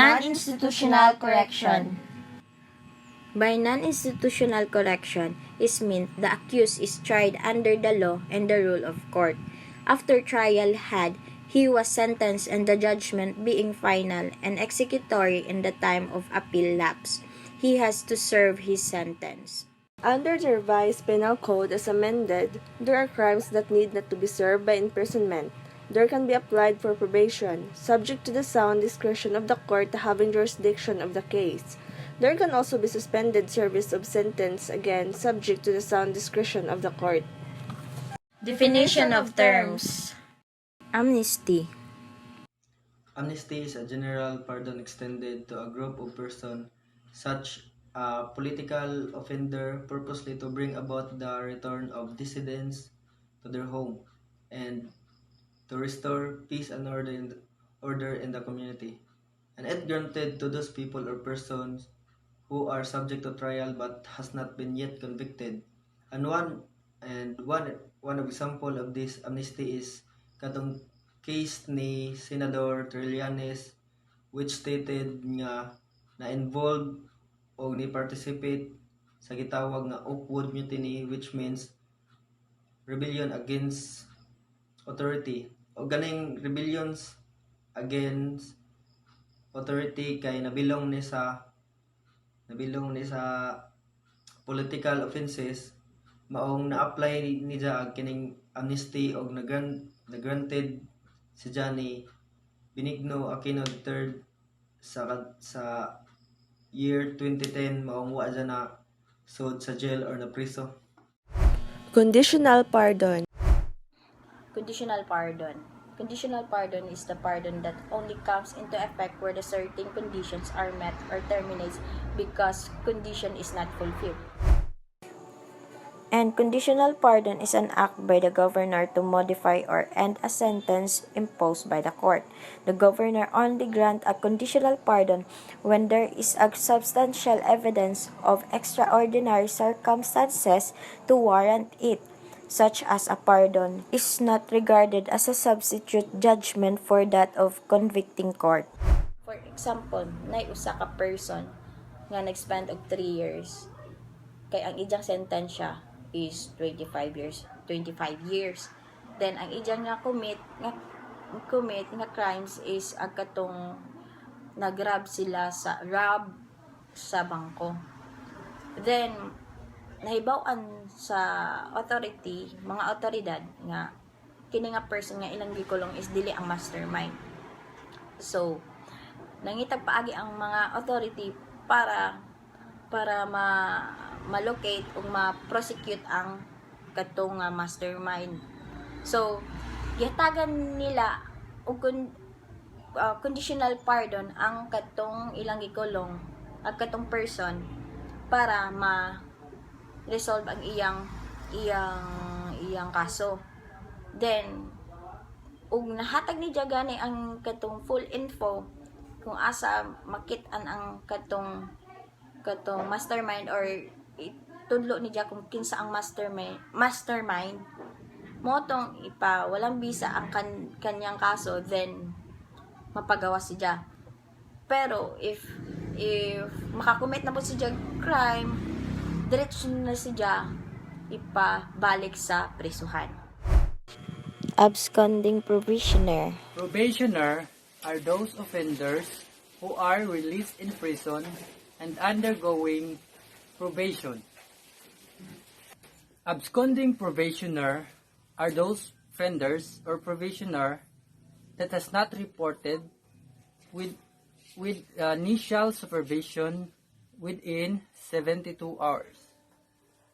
Non-institutional correction. By non-institutional correction is meant the accused is tried under the law and the rule of court. After trial had, he was sentenced and the judgment being final and executory in the time of appeal lapse. He has to serve his sentence. Under the revised penal code as amended, there are crimes that need not to be served by imprisonment. There can be applied for probation, subject to the sound discretion of the court having jurisdiction of the case. There can also be suspended service of sentence, again, subject to the sound discretion of the court. Definition of terms. Amnesty. Amnesty is a general pardon extended to a group of persons, such a political offender, purposely to bring about the return of dissidents to their home and to restore peace and order in the community. And it granted to those people or persons who are subject to trial but has not been yet convicted. And one example of this amnesty is katong case ni Senador Trillanes, which stated nga na involved o ni participate sa gitawag nga Oakwood Mutiny, which means rebellion against authority. O ganing rebellions against authority kay nabilong ni sa political offenses, maong na-apply ni siya kining amnesty o na-granted si Johnny Benigno Aquino III sa year 2010, maong wa siya na sud sa jail or na priso. Conditional pardon. Conditional pardon. Conditional pardon is the pardon that only comes into effect where the certain conditions are met or terminates because condition is not fulfilled. And conditional pardon is an act by the governor to modify or end a sentence imposed by the court. The governor only grants a conditional pardon when there is a substantial evidence of extraordinary circumstances to warrant it, such as a pardon is not regarded as a substitute judgment for that of convicting court. For example, nay usa ka person nga nag-spend og 3 years kay ang iyang sentensya is 25 years. Then ang iyang nga commit nga crimes is agkatong nagrab sila sa bangko. Then nahibaw-an sa mga otoridad nga kini nga person nga ilang gikulong is dili ang mastermind. So nangitag paagi ang mga authority para ma-locate o ma-prosecute ang katong mastermind. So gihatagan nila og conditional pardon ang katong ilang gikulong ang katong person para resolve ang iyang kaso. Then ug nahatag ni gani ang katong full info kung asa makit-an ang katong mastermind or tudlo ni kung kinsa ang mastermind mo tong walang bisa ang kanyang kaso, then mapagawa siya. Pero if makakommit na po siya crime, diretso na siya ipabalik sa prisuhan. Absconding probationer. Probationer are those offenders who are released in prison and undergoing probation. Absconding probationer are those offenders or probationer that has not reported with initial supervision within 72 hours,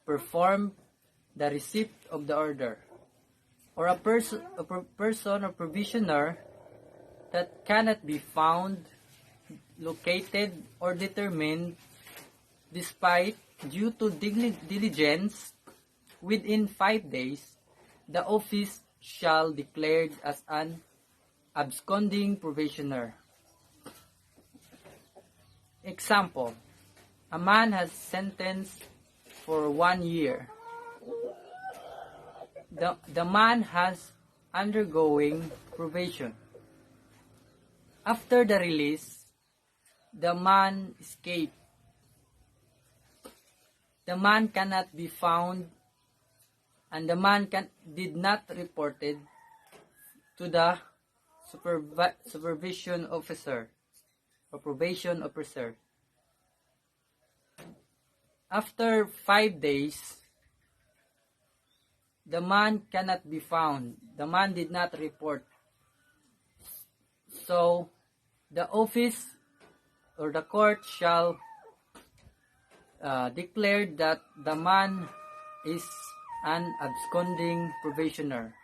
perform the receipt of the order, or a person or probationer that cannot be found, located, or determined despite due to diligence within 5 days, the office shall declared as an absconding probationer. Example, a man has sentenced for 1 year. The man has undergoing probation. After the release, the man escaped. The man cannot be found, and the man did not reported to the supervision officer or probation officer. After 5 days, the man cannot be found. The man did not report. So, the office or the court shall declare that the man is an absconding probationer.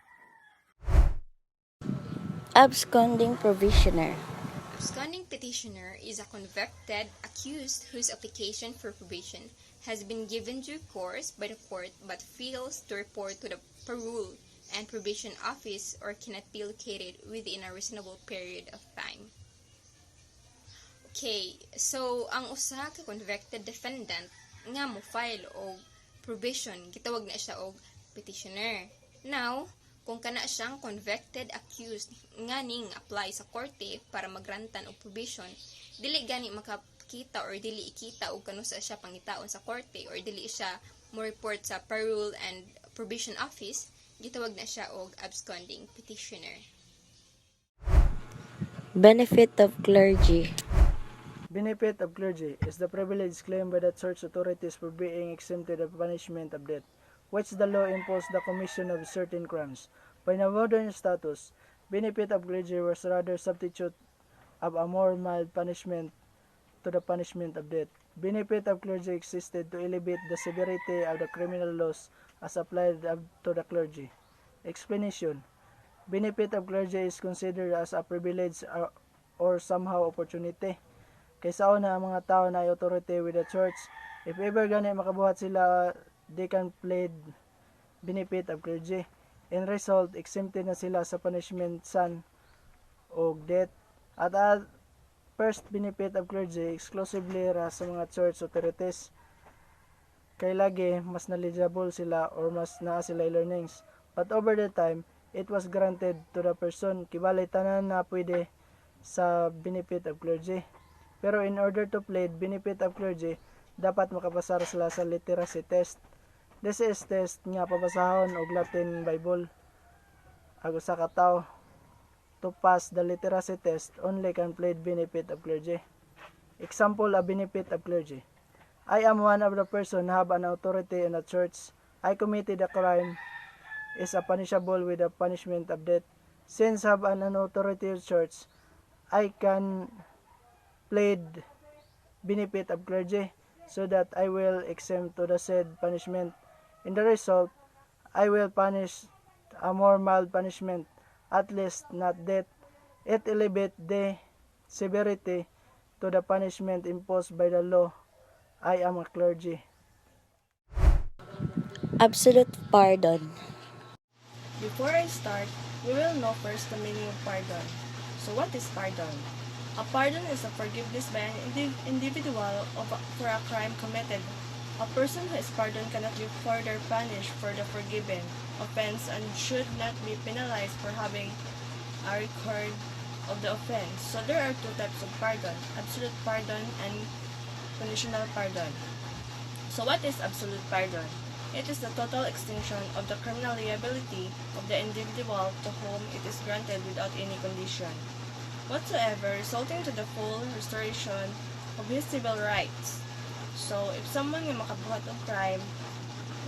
Absconding provisioner. Absconding petitioner is a convicted accused whose application for probation has been given due course by the court but fails to report to the parole and probation office or cannot be located within a reasonable period of time. Okay, so ang usa ka convicted defendant nga mo file og probation, gitawag na siya og petitioner. Now, kung kana siyang convicted accused nga ning apply sa korte para magrantan og probation, dili gani makakita or dili ikita og kano sa siya pangitaon sa korte or dili siya mo report sa parole and probation office, gitawag na siya og absconding petitioner. Benefit of clergy. Benefit of clergy is the privilege claimed by the church authorities for being exempted of punishment of death, which the law imposed the commission of certain crimes. By the modern status, benefit of clergy was rather substitute of a more mild punishment to the punishment of death. Benefit of clergy existed to elevate the severity of the criminal laws as applied to the clergy. Explanation: benefit of clergy is considered as a privilege or somehow opportunity. Kaysa una ang mga tao na ay authority with the church, if ever gani makabuhat sila, they can plead benefit of clergy. In result, exempted na sila sa punishment san o death. At first benefit of clergy exclusively ra sa mga church authorities. Kay lagi mas knowledgeable sila or mas naa sila learnings. But over the time, it was granted to the person. Kibalay tanan na pwede sa benefit of clergy. Pero in order to plead benefit of clergy, dapat makapasar sila sa literacy test. This is test nga pabasahon og Latin Bible. Ang usa ka tawo to pass the literacy test only can plead benefit of clergy. Example of benefit of clergy: I am one of the person have an authority in a church. I committed a crime is a punishable with the punishment of death. Since have an authority of church, I can plead benefit of clergy so that I will exempt to the said punishment. In the result, I will punish a more mild punishment, at least not death. It elevate the severity to the punishment imposed by the law. I am a clergy. Absolute pardon. Before I start, we will know first the meaning of pardon. So what is pardon? A pardon is a forgiveness by an individual for a crime committed. A person who is pardoned cannot be further punished for the forgiven offense and should not be penalized for having a record of the offense. So there are two types of pardon: absolute pardon and conditional pardon. So what is absolute pardon? It is the total extinction of the criminal liability of the individual to whom it is granted without any condition whatsoever, resulting to the full restoration of his civil rights. So, if someone yung makabuhat of crime,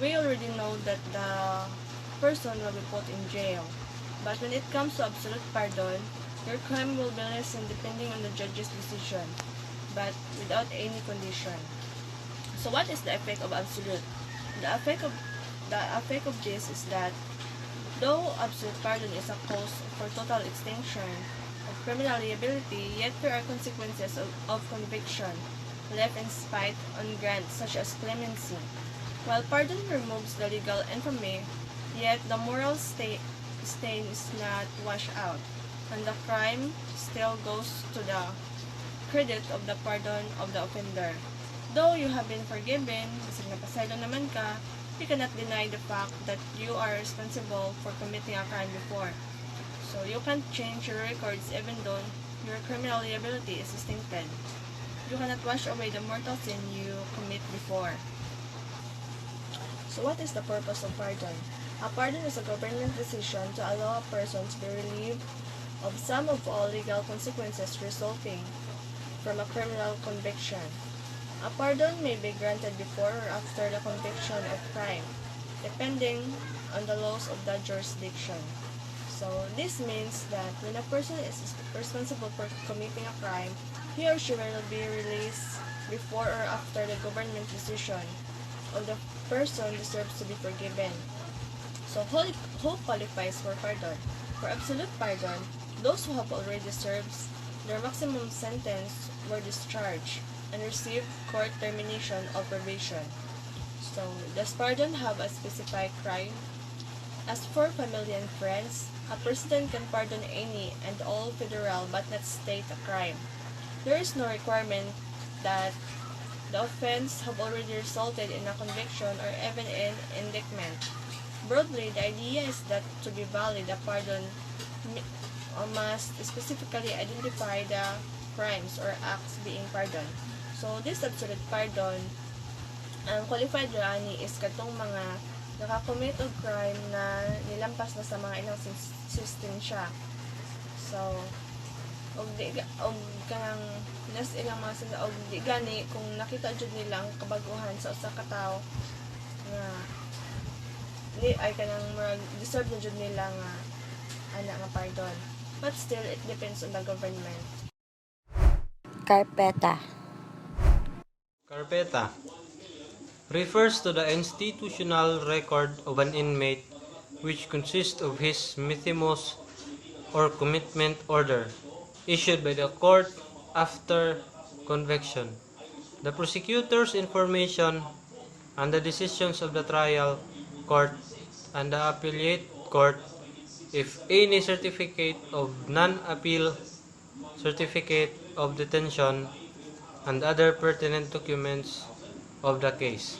we already know that the person will be put in jail. But when it comes to absolute pardon, your crime will be lessened depending on the judge's decision, but without any condition. So, what is the effect of absolute? The effect of this is that though absolute pardon is a cause for total extinction of criminal liability, yet there are consequences of conviction left in spite on grants such as clemency. While pardon removes the legal infamy, yet the moral stain is not washed out, and the crime still goes to the credit of the pardon of the offender. Though you have been forgiven, bisag napasaylo naman ka, you cannot deny the fact that you are responsible for committing a crime before. So you can't change your records even though your criminal liability is extincted. You cannot wash away the mortal sin you commit before. So what is the purpose of pardon? A pardon is a government decision to allow a person to be relieved of some of all legal consequences resulting from a criminal conviction. A pardon may be granted before or after the conviction of crime, depending on the laws of that jurisdiction. So this means that when a person is responsible for committing a crime, he or she will be released before or after the government decision, or the person deserves to be forgiven. So who qualifies for pardon? For absolute pardon, those who have already served their maximum sentence were discharged and received court termination of probation. So does pardon have a specified crime? As for family and friends, a president can pardon any and all federal but not state a crime. There is no requirement that the offense have already resulted in a conviction or even an indictment. Broadly, the idea is that to be valid, a pardon must specifically identify the crimes or acts being pardoned. So, this absolute pardon, ang qualified rani is katong mga nakakommit og crime na nilampas na sa mga ilang system siya. So, og kanang nas ilang mga og di gani kung nakita jud nila ang kabaguhan sa usa ka tawo nga ay kanang deserve na jud nila nga ana nga pardon. But still, it depends on the government. Carpeta. Carpeta refers to the institutional record of an inmate which consists of his metimos or commitment order issued by the court after conviction, the prosecutor's information, and the decisions of the trial court and the appellate court, if any certificate of non-appeal, certificate of detention, and other pertinent documents of the case.